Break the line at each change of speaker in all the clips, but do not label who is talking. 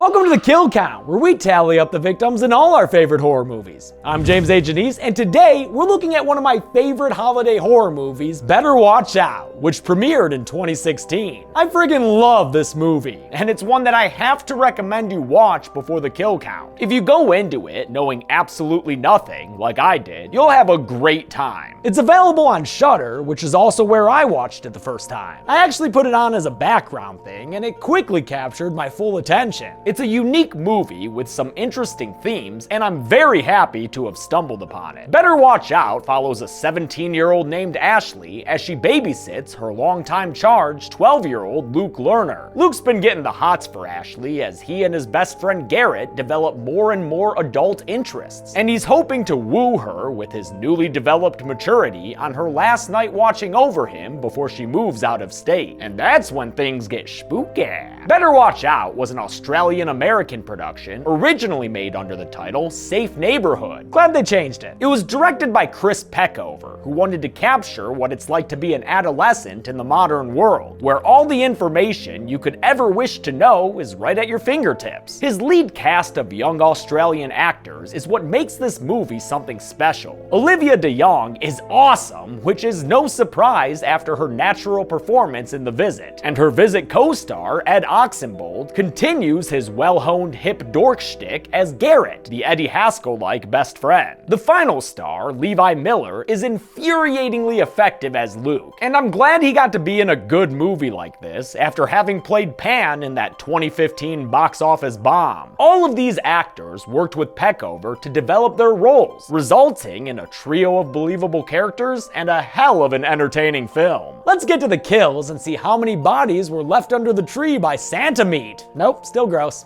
Welcome to the Kill Count, where we tally up the victims in all our favorite horror movies. I'm James A. Janice, and today we're looking at one of my favorite holiday horror movies, Better Watch Out, which premiered in 2016. I friggin' love this movie, and it's one that I have to recommend you watch before the Kill Count. If you go into it knowing absolutely nothing, like I did, you'll have a great time. It's available on Shudder, which is also where I watched it the first time. I actually put it on as a background thing, and it quickly captured my full attention. It's a unique movie with some interesting themes, and I'm very happy to have stumbled upon it. Better Watch Out follows a 17-year-old named Ashley as she babysits her longtime charge, 12-year-old Luke Lerner. Luke's been getting the hots for Ashley as he and his best friend Garrett develop more and more adult interests, and he's hoping to woo her with his newly developed maturity on her last night watching over him before she moves out of state. And that's when things get spooky. Better Watch Out was an Australian-American production, originally made under the title Safe Neighborhood. Glad they changed it. It was directed by Chris Peckover, who wanted to capture what it's like to be an adolescent in the modern world, where all the information you could ever wish to know is right at your fingertips. His lead cast of young Australian actors is what makes this movie something special. Olivia de Jong is awesome, which is no surprise after her natural performance in The Visit, and her Visit co-star Ed Oxenbould continues his well-honed hip dork shtick as Garrett, the Eddie Haskell-like best friend. The final star, Levi Miller, is infuriatingly effective as Luke, and I'm glad he got to be in a good movie like this after having played Pan in that 2015 box office bomb. All of these actors worked with Peckover to develop their roles, resulting in a trio of believable characters and a hell of an entertaining film. Let's get to the kills and see how many bodies were left under the tree by Santa meat. Nope, still gross.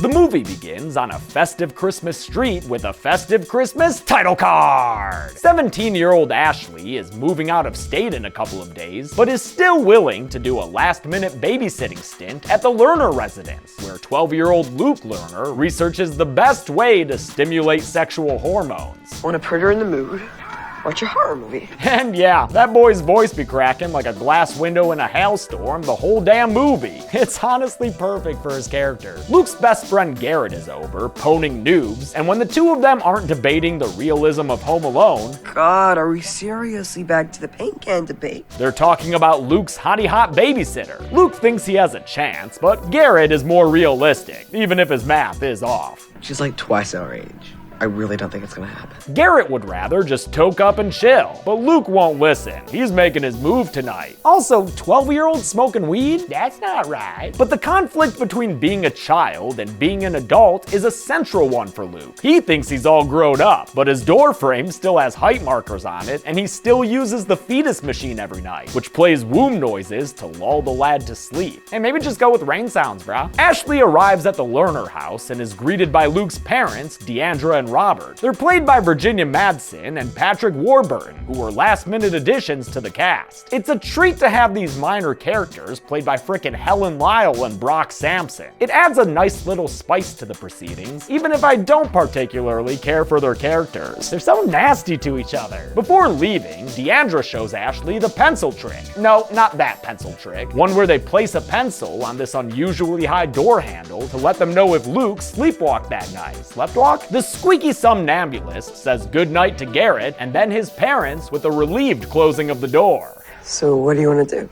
The movie begins on a festive Christmas street with a festive Christmas title card. 17-year-old Ashley is moving out of state in a couple of days, but is still willing to do a last-minute babysitting stint at the Lerner residence, where 12-year-old Luke Lerner researches the best way to stimulate sexual hormones.
Want to put her in the mood? Watch a horror movie.
And yeah, that boy's voice be cracking like a glass window in a hailstorm the whole damn movie. It's honestly perfect for his character. Luke's best friend Garrett is over, poning noobs, and when the two of them aren't debating the realism of Home Alone,
God, are we seriously back to the paint can debate?
they're talking about Luke's hottie hot babysitter. Luke thinks he has a chance, but Garrett is more realistic, even if his math is off.
She's like twice our age. I really don't think it's gonna happen.
Garrett would rather just toke up and chill, but Luke won't listen. He's making his move tonight. Also, 12-year-olds smoking weed? That's not right. But the conflict between being a child and being an adult is a central one for Luke. He thinks he's all grown up, but his door frame still has height markers on it, and he still uses the fetus machine every night, which plays womb noises to lull the lad to sleep. Hey, maybe just go with rain sounds, brah. Ashley arrives at the Lerner house and is greeted by Luke's parents, Deandra and Robert. They're played by Virginia Madsen and Patrick Warburton, who were last-minute additions to the cast. It's a treat to have these minor characters played by frickin' Helen Lyle and Brock Sampson. It adds a nice little spice to the proceedings, even if I don't particularly care for their characters. They're so nasty to each other. Before leaving, Deandra shows Ashley the pencil trick. No, not that pencil trick. One where they place a pencil on this unusually high door handle to let them know if Luke sleepwalked that night. Sleptwalk? The squeaky somnambulist says goodnight to Garrett and then his parents with a relieved closing of the door.
So what do you want to do?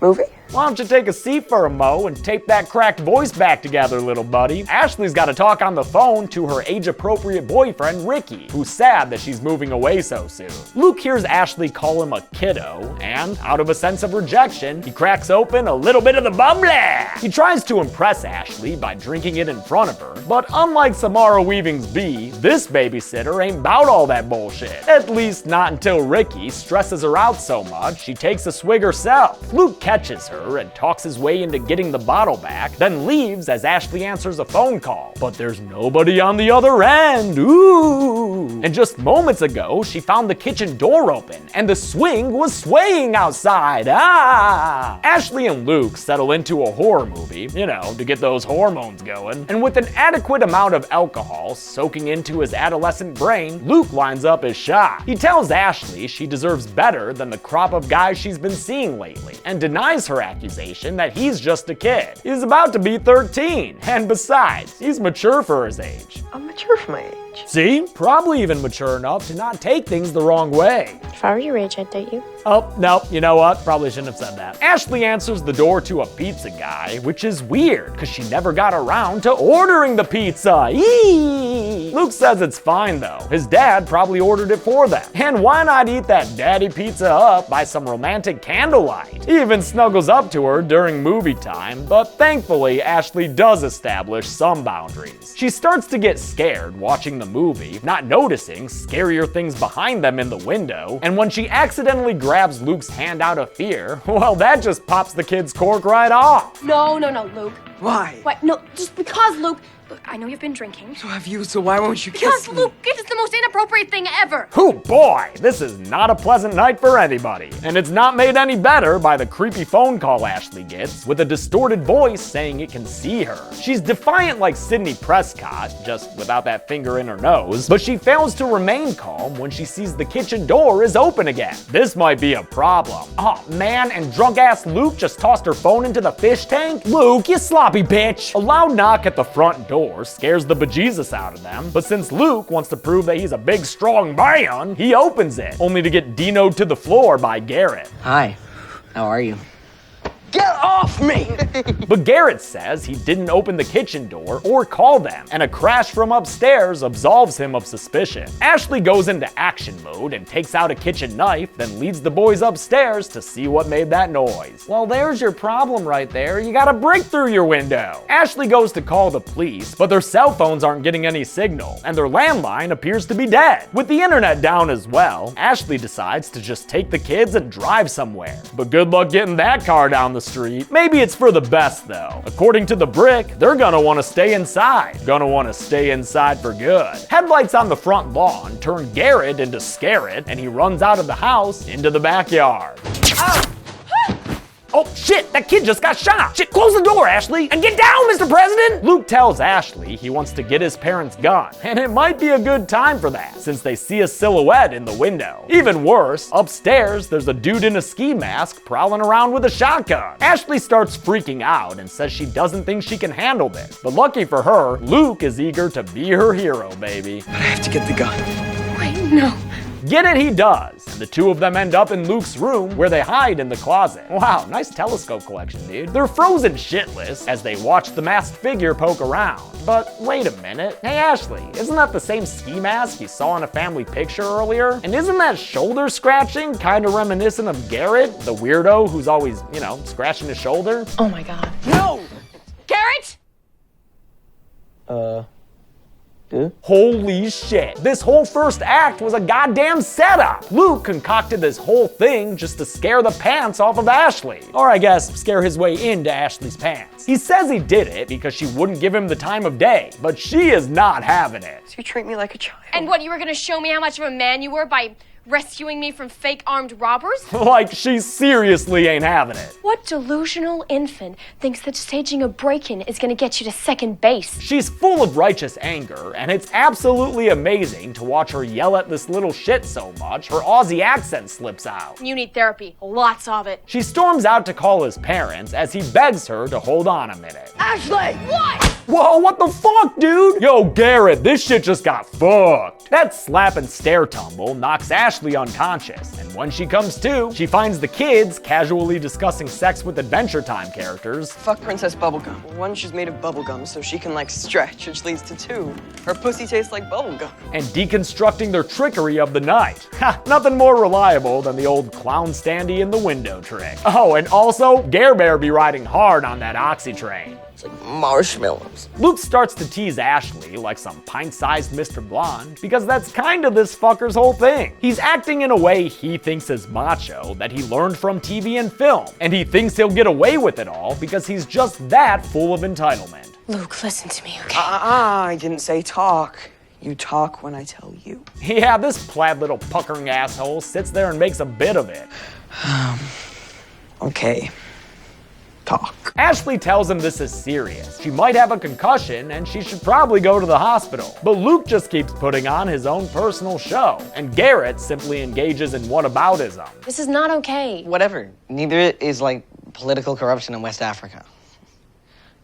Movie?
Why don't you take a seat for a mo and tape that cracked voice back together, little buddy? Ashley's got to talk on the phone to her age-appropriate boyfriend, Ricky, who's sad that she's moving away so soon. Luke hears Ashley call him a kiddo, and, out of a sense of rejection, he cracks open a little bit of the bubbly. He tries to impress Ashley by drinking it in front of her, but unlike Samara Weaving's Bee, this babysitter ain't bout all that bullshit. At least not until Ricky stresses her out so much she takes a swig herself. Luke catches her and talks his way into getting the bottle back, then leaves as Ashley answers a phone call. But there's nobody on the other end. Ooh. And just moments ago, she found the kitchen door open, and the swing was swaying outside. Ah! Ashley and Luke settle into a horror movie, you know, to get those hormones going. And with an adequate amount of alcohol soaking into his adolescent brain, Luke lines up his shot. He tells Ashley she deserves better than the crop of guys she's been seeing lately, and denies her accusation that he's just a kid. He's about to be 13, and besides, he's mature for his age.
I'm mature for my age.
See? Probably even mature enough to not take things the wrong way.
If I were your age, I'd date you.
Oh, no, you know what? Probably shouldn't have said that. Ashley answers the door to a pizza guy, which is weird, because she never got around to ordering the pizza. Eee! Luke says it's fine, though. His dad probably ordered it for them. And why not eat that daddy pizza up by some romantic candlelight? He even snuggles up to her during movie time, but thankfully, Ashley does establish some boundaries. She starts to get scared watching the movie, not noticing scarier things behind them in the window, and when she accidentally grabs Luke's hand out of fear, well, that just pops the kid's cork right off.
No, Luke.
Why?
Why? No, just because, Luke. Look, I know you've been drinking.
So have you, so why won't you
Because,
kiss me?
Luke, it is the most inappropriate thing ever.
Oh boy, this is not a pleasant night for anybody. And it's not made any better by the creepy phone call Ashley gets with a distorted voice saying it can see her. She's defiant like Sidney Prescott, just without that finger in her nose, but she fails to remain calm when she sees the kitchen door is open again. This might be a problem. Oh man, and drunk ass Luke just tossed her phone into the fish tank? Luke, you sloppy bitch. A loud knock at the front door scares the bejesus out of them, but since Luke wants to prove that he's a big strong man, he opens it, only to get dinoed to the floor by Garrett.
Hi, how are you?
Get off me!
But Garrett says he didn't open the kitchen door or call them, and a crash from upstairs absolves him of suspicion. Ashley goes into action mode and takes out a kitchen knife, then leads the boys upstairs to see what made that noise. Well, there's your problem right there. You gotta break through your window. Ashley goes to call the police, but their cell phones aren't getting any signal, and their landline appears to be dead. With the internet down as well, Ashley decides to just take the kids and drive somewhere. But good luck getting that car down the street. Maybe it's for the best though. According to the brick, they're gonna wanna stay inside. Gonna wanna stay inside for good. Headlights on the front lawn turn Garrett into Scarrett, and he runs out of the house into the backyard. Oh shit, that kid just got shot. Shit, close the door, Ashley, and get down, Mr. President! Luke tells Ashley he wants to get his parents' gun, and it might be a good time for that, since they see a silhouette in the window. Even worse, upstairs, there's a dude in a ski mask prowling around with a shotgun. Ashley starts freaking out and says she doesn't think she can handle this, but lucky for her, Luke is eager to be her hero, baby.
But I have to get the gun.
Wait, no.
Get it, he does, and the two of them end up in Luke's room where they hide in the closet. Wow, nice telescope collection, dude. They're frozen shitless as they watch the masked figure poke around. But wait a minute. Hey Ashley, isn't that the same ski mask you saw in a family picture earlier? And isn't that shoulder scratching kind of reminiscent of Garrett, the weirdo who's always, scratching his shoulder?
Oh my god.
No!
Garrett?
Holy shit. This whole first act was a goddamn setup. Luke concocted this whole thing just to scare the pants off of Ashley. Or I guess, scare his way into Ashley's pants. He says he did it because she wouldn't give him the time of day, but she is not having it.
You treat me like a child.
And what, you were gonna show me how much of a man you were by rescuing me from fake armed robbers?
Like she seriously ain't having it.
What delusional infant thinks that staging a break-in is gonna get you to second base?
She's full of righteous anger, and it's absolutely amazing to watch her yell at this little shit so much her Aussie accent slips out.
You need therapy, lots of it.
She storms out to call his parents as he begs her to hold on a minute.
Ashley!
What?
Whoa, what the fuck, dude? Yo, Garrett, this shit just got fucked. That slap and stare tumble knocks Ashley unconscious, and when she comes to, she finds the kids casually discussing sex with Adventure Time characters.
Fuck Princess Bubblegum. One, she's made of bubblegum, so she can, stretch, which leads to two. Her pussy tastes like bubblegum.
And deconstructing their trickery of the night. Ha, nothing more reliable than the old clown standee in the window trick. Oh, and also, Gare Bear be riding hard on that oxy train.
It's like marshmallows.
Luke starts to tease Ashley like some pint-sized Mr. Blonde because that's kind of this fucker's whole thing. He's acting in a way he thinks is macho that he learned from TV and film, and he thinks he'll get away with it all because he's just that full of entitlement.
Luke, listen to me, okay?
I didn't say talk. You talk when I tell you.
Yeah, this plaid little puckering asshole sits there and makes a bit of it.
Okay. Talk.
Ashley tells him this is serious. She might have a concussion and she should probably go to the hospital. But Luke just keeps putting on his own personal show, and Garrett simply engages in whataboutism.
This is not okay.
Whatever. Neither is political corruption in West Africa.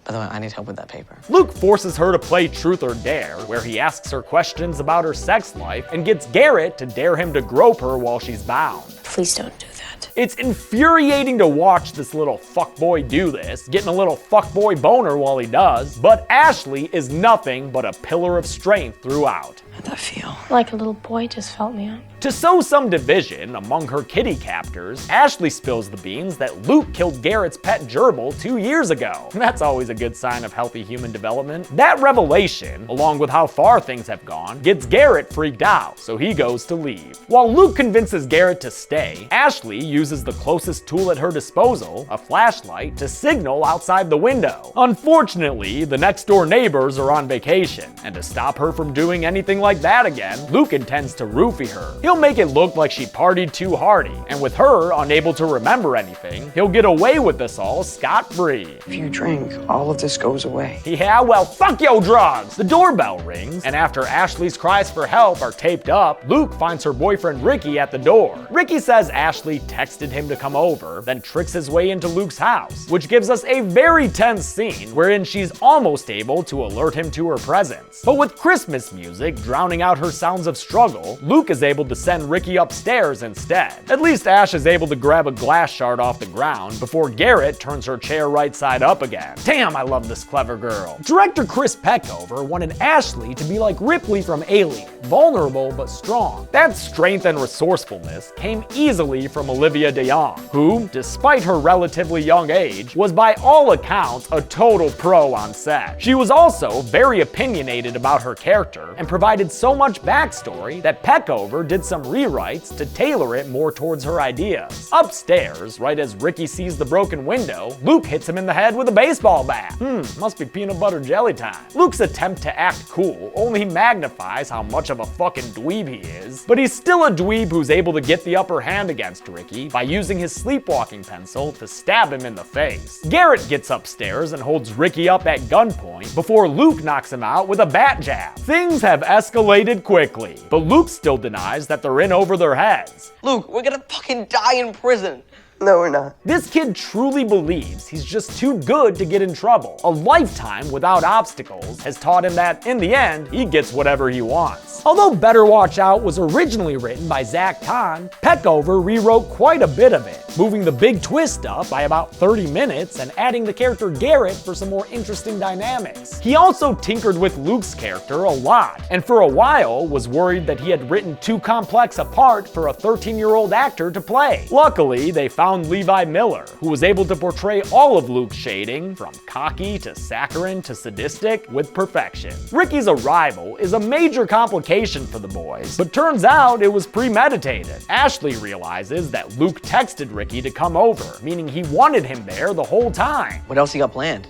By the way, I need help with that paper.
Luke forces her to play Truth or Dare, where he asks her questions about her sex life and gets Garrett to dare him to grope her while she's bound.
Please don't do that.
It's infuriating to watch this little fuckboy do this, getting a little fuckboy boner while he does, but Ashley is nothing but a pillar of strength throughout.
How'd that feel?
Like a little boy just felt me up.
To sow some division among her kitty captors, Ashley spills the beans that Luke killed Garrett's pet gerbil 2 years ago. That's always a good sign of healthy human development. That revelation, along with how far things have gone, gets Garrett freaked out, so he goes to leave. While Luke convinces Garrett to stay, Ashley uses the closest tool at her disposal, a flashlight, to signal outside the window. Unfortunately, the next door neighbors are on vacation, and to stop her from doing anything like that again, Luke intends to roofie her. He'll make it look like she partied too hardy, and with her unable to remember anything, he'll get away with this all scot-free.
If you drink, all of this goes away.
Yeah, well, fuck your drugs! The doorbell rings, and after Ashley's cries for help are taped up, Luke finds her boyfriend Ricky at the door. Ricky says Ashley texted him to come over, then tricks his way into Luke's house, which gives us a very tense scene wherein she's almost able to alert him to her presence. But with Christmas music drowning out her sounds of struggle, Luke is able to send Ricky upstairs instead. At least Ash is able to grab a glass shard off the ground before Garrett turns her chair right side up again. Damn, I love this clever girl. Director Chris Peckover wanted Ashley to be like Ripley from Alien, vulnerable but strong. That strength and resourcefulness came easily from Olivia DeJonge, who, despite her relatively young age, was by all accounts a total pro on set. She was also very opinionated about her character and provided so much backstory that Peckover did some rewrites to tailor it more towards her ideas. Upstairs, right as Ricky sees the broken window, Luke hits him in the head with a baseball bat. Must be peanut butter jelly time. Luke's attempt to act cool only magnifies how much of a fucking dweeb he is, but he's still a dweeb who's able to get the upper hand against Ricky by using his sleepwalking pencil to stab him in the face. Garrett gets upstairs and holds Ricky up at gunpoint before Luke knocks him out with a bat jab. Things have escalated quickly, but Luke still denies that they're in over their heads.
Luke, we're gonna fucking die in prison.
No, we're not.
This kid truly believes he's just too good to get in trouble. A lifetime without obstacles has taught him that, in the end, he gets whatever he wants. Although Better Watch Out was originally written by Zach Kahn, Peckover rewrote quite a bit of it, moving the big twist up by about 30 minutes and adding the character Garrett for some more interesting dynamics. He also tinkered with Luke's character a lot, and for a while was worried that he had written too complex a part for a 13-year-old actor to play. Luckily, they found Levi Miller, who was able to portray all of Luke's shading, from cocky to saccharine to sadistic, with perfection. Ricky's arrival is a major complication for the boys, but turns out it was premeditated. Ashley realizes that Luke texted Ricky to come over, meaning he wanted him there the whole time.
What else you got planned?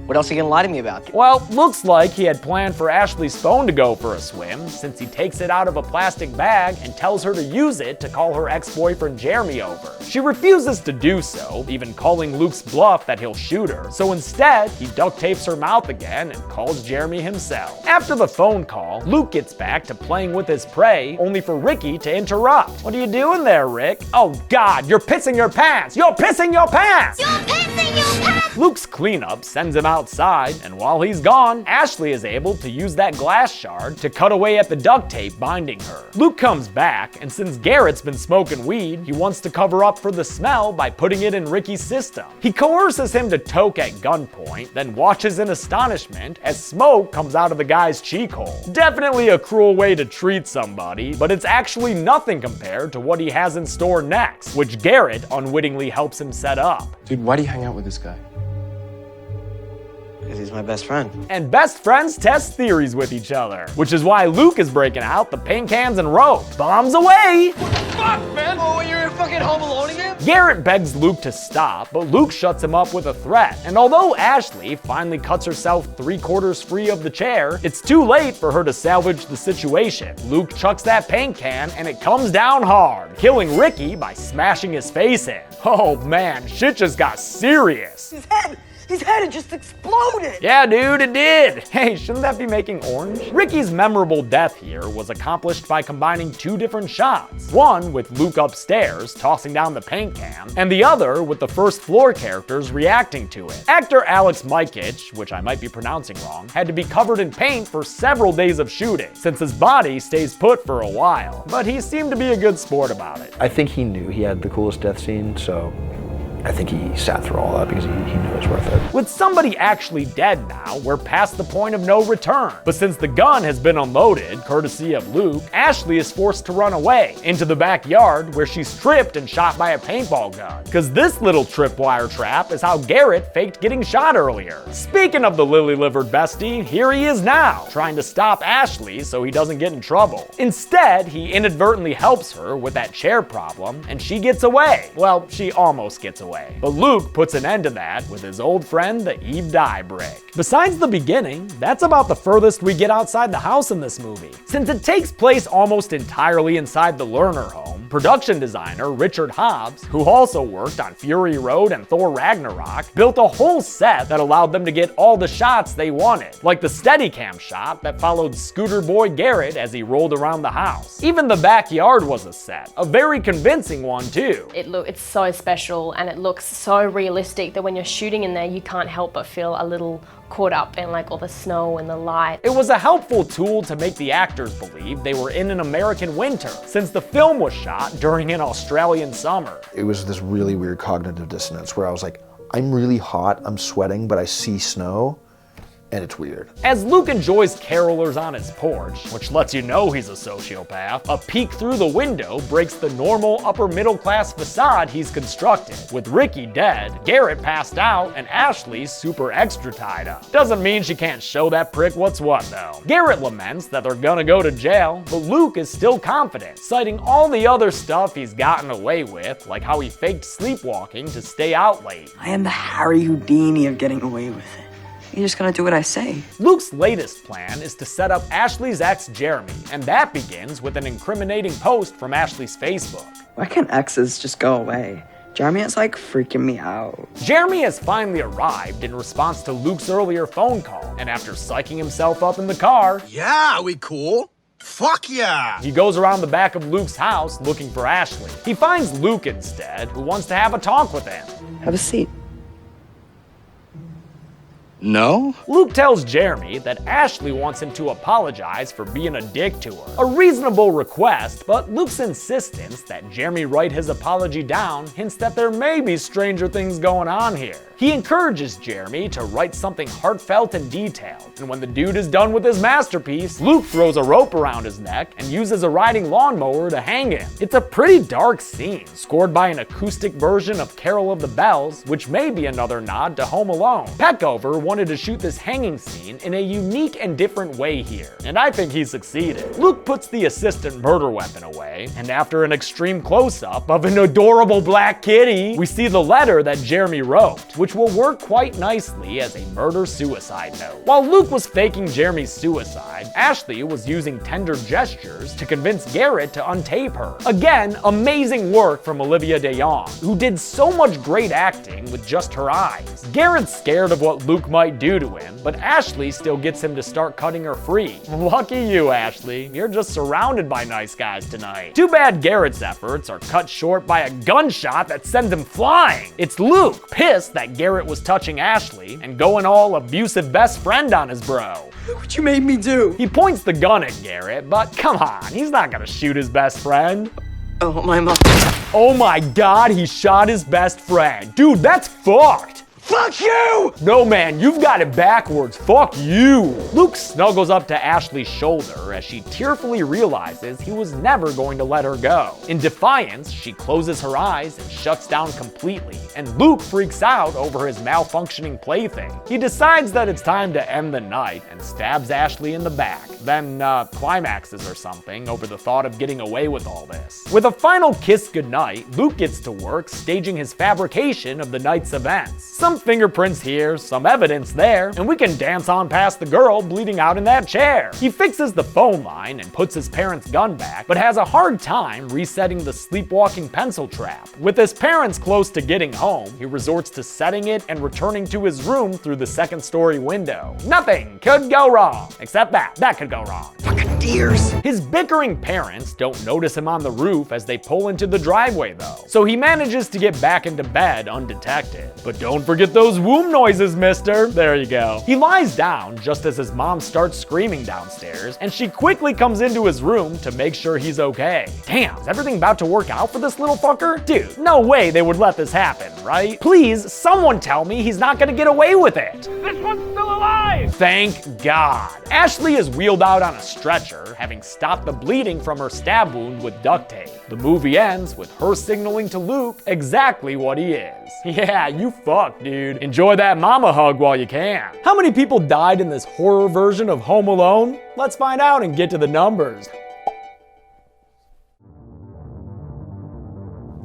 What else are you gonna lie to me about?
Well, looks like he had planned for Ashley's phone to go for a swim, since he takes it out of a plastic bag and tells her to use it to call her ex-boyfriend Jeremy over. She refuses to do so, even calling Luke's bluff that he'll shoot her, so instead, he duct tapes her mouth again and calls Jeremy himself. After the phone call, Luke gets back to playing with his prey, only for Ricky to interrupt. What are you doing there, Rick? Oh God, you're pissing your pants! You're pissing your pants!
You're pissing your pants!
Luke's cleanup sends him outside, and while he's gone, Ashley is able to use that glass shard to cut away at the duct tape binding her. Luke comes back, and since Garrett's been smoking weed, he wants to cover up for the smell by putting it in Ricky's system. He coerces him to toke at gunpoint, then watches in astonishment as smoke comes out of the guy's cheek hole. Definitely a cruel way to treat somebody, but it's actually nothing compared to what he has in store next, which Garrett unwittingly helps him set up.
Dude, why do you hang out with this guy?
Because he's my best friend.
And best friends test theories with each other, which is why Luke is breaking out the paint cans and rope. Bombs away!
Fuck, man! Oh, you're in fucking Home Alone again?
Garrett begs Luke to stop, but Luke shuts him up with a threat. And although Ashley finally cuts herself 3/4 free of the chair, it's too late for her to salvage the situation. Luke chucks that paint can, and it comes down hard, killing Ricky by smashing his face in. Oh man, shit just got serious.
His head!
His head had just exploded!
Yeah, dude, it did. Hey, shouldn't that be making orange? Ricky's memorable death here was accomplished by combining two different shots. One with Luke upstairs tossing down the paint can, and the other with the first floor characters reacting to it. Actor Alex Mikic, which I might be pronouncing wrong, had to be covered in paint for several days of shooting, since his body stays put for a while. But he seemed to be a good sport about it.
I think he knew he had the coolest death scene, so I think he sat through all that because he knew it was worth it.
With somebody actually dead now, we're past the point of no return. But since the gun has been unloaded, courtesy of Luke, Ashley is forced to run away into the backyard where she's tripped and shot by a paintball gun. Cause this little tripwire trap is how Garrett faked getting shot earlier. Speaking of the lily-livered bestie, here he is now, trying to stop Ashley so he doesn't get in trouble. Instead, he inadvertently helps her with that chair problem, and she gets away. Well, she almost gets away. But Luke puts an end to that with his old friend, the Eve Dye brick. Besides the beginning, that's about the furthest we get outside the house in this movie. Since it takes place almost entirely inside the Lerner home, production designer Richard Hobbs, who also worked on Fury Road and Thor Ragnarok, built a whole set that allowed them to get all the shots they wanted, like the Steadicam shot that followed Scooter Boy Garrett as he rolled around the house. Even the backyard was a set, a very convincing one too.
It's so special, and it looks so realistic that when you're shooting in there, you can't help but feel a little caught up in like all the snow and the light.
It was a helpful tool to make the actors believe they were in an American winter, since the film was shot during an Australian summer.
It was this really weird cognitive dissonance where I was like, I'm really hot, I'm sweating, but I see snow. And it's weird.
As Luke enjoys carolers on his porch, which lets you know he's a sociopath, a peek through the window breaks the normal upper middle class facade he's constructed. With Ricky dead, Garrett passed out, and Ashley super extra tied up. Doesn't mean she can't show that prick what's what though. Garrett laments that they're gonna go to jail, but Luke is still confident, citing all the other stuff he's gotten away with, like how he faked sleepwalking to stay out late.
I am the Harry Houdini of getting away with it. You're just gonna do what I say.
Luke's latest plan is to set up Ashley's ex, Jeremy, and that begins with an incriminating post from Ashley's Facebook.
Why can't exes just go away? Jeremy is like freaking me out.
Jeremy has finally arrived in response to Luke's earlier phone call, and after psyching himself up in the car,
yeah, we cool? Fuck yeah!
He goes around the back of Luke's house looking for Ashley. He finds Luke instead, who wants to have a talk with him.
Have a seat.
No?
Luke tells Jeremy that Ashley wants him to apologize for being a dick to her. A reasonable request, but Luke's insistence that Jeremy write his apology down hints that there may be stranger things going on here. He encourages Jeremy to write something heartfelt and detailed, and when the dude is done with his masterpiece, Luke throws a rope around his neck and uses a riding lawnmower to hang him. It's a pretty dark scene, scored by an acoustic version of Carol of the Bells, which may be another nod to Home Alone. Peckover wanted to shoot this hanging scene in a unique and different way here, and I think he succeeded. Luke puts the assistant murder weapon away, and after an extreme close-up of an adorable black kitty, we see the letter that Jeremy wrote, which will work quite nicely as a murder-suicide note. While Luke was faking Jeremy's suicide, Ashley was using tender gestures to convince Garrett to untape her. Again, amazing work from Olivia de Jong, who did so much great acting with just her eyes. Garrett's scared of what Luke might do to him, but Ashley still gets him to start cutting her free. Lucky you, Ashley. You're just surrounded by nice guys tonight. Too bad Garrett's efforts are cut short by a gunshot that sends him flying. It's Luke, pissed that Garrett was touching Ashley and going all abusive best friend on his bro.
Look what you made me do.
He points the gun at Garrett, but come on, he's not gonna shoot his best friend.
Oh, my mom.
Oh my god, he shot his best friend. Dude, that's fucked.
Fuck you!
No man, you've got it backwards. Fuck you! Luke snuggles up to Ashley's shoulder as she tearfully realizes he was never going to let her go. In defiance, she closes her eyes and shuts down completely, and Luke freaks out over his malfunctioning plaything. He decides that it's time to end the night and stabs Ashley in the back, then climaxes or something over the thought of getting away with all this. With a final kiss goodnight, Luke gets to work staging his fabrication of the night's events. Some fingerprints here, some evidence there, and we can dance on past the girl bleeding out in that chair. He fixes the phone line and puts his parents' gun back, but has a hard time resetting the sleepwalking pencil trap. With his parents close to getting home, he resorts to setting it and returning to his room through the second-story window. Nothing could go wrong, except that could go wrong.
Fucking deers.
His bickering parents don't notice him on the roof as they pull into the driveway though, so he manages to get back into bed undetected. But don't forget those womb noises, mister. There you go. He lies down just as his mom starts screaming downstairs, and she quickly comes into his room to make sure he's okay. Damn, is everything about to work out for this little fucker? Dude, no way they would let this happen, right? Please, someone tell me he's not gonna get away with it. This one's still alive! Thank God. Ashley is wheeled out on a stretcher, having stopped the bleeding from her stab wound with duct tape. The movie ends with her signaling to Luke exactly what he is. Yeah, you fucked, dude. Enjoy that mama hug while you can. How many people died in this horror version of Home Alone? Let's find out and get to the numbers.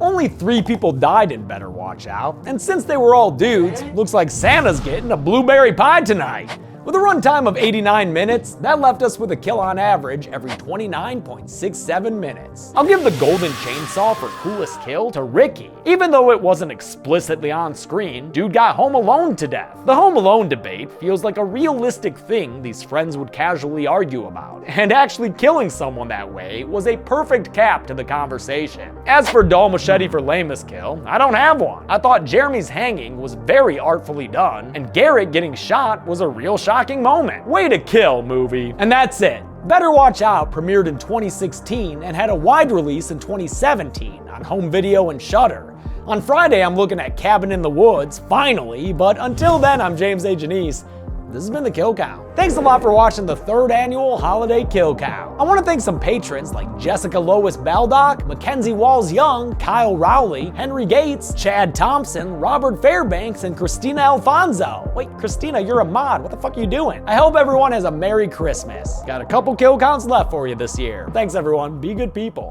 Only 3 people died in Better Watch Out, and since they were all dudes, looks like Santa's getting a blueberry pie tonight. With a runtime of 89 minutes, that left us with a kill on average every 29.67 minutes. I'll give the golden chainsaw for coolest kill to Ricky. Even though it wasn't explicitly on screen, dude got Home Alone to death. The Home Alone debate feels like a realistic thing these friends would casually argue about, and actually killing someone that way was a perfect cap to the conversation. As for dull machete for lamest kill, I don't have one. I thought Jeremy's hanging was very artfully done, and Garrett getting shot was a real shocking moment. Way to kill, movie. And that's it. Better Watch Out premiered in 2016 and had a wide release in 2017 on home video and Shudder. On Friday, I'm looking at Cabin in the Woods, finally, but until then, I'm James A. Janice. This has been the Kill Count. Thanks a lot for watching the 3rd annual Holiday Kill Count. I want to thank some patrons like Jessica Lois Baldock, Mackenzie Walls-Young, Kyle Rowley, Henry Gates, Chad Thompson, Robert Fairbanks, and Christina Alfonso. Wait, Christina, you're a mod. What the fuck are you doing? I hope everyone has a Merry Christmas. Got a couple kill counts left for you this year. Thanks everyone. Be good people.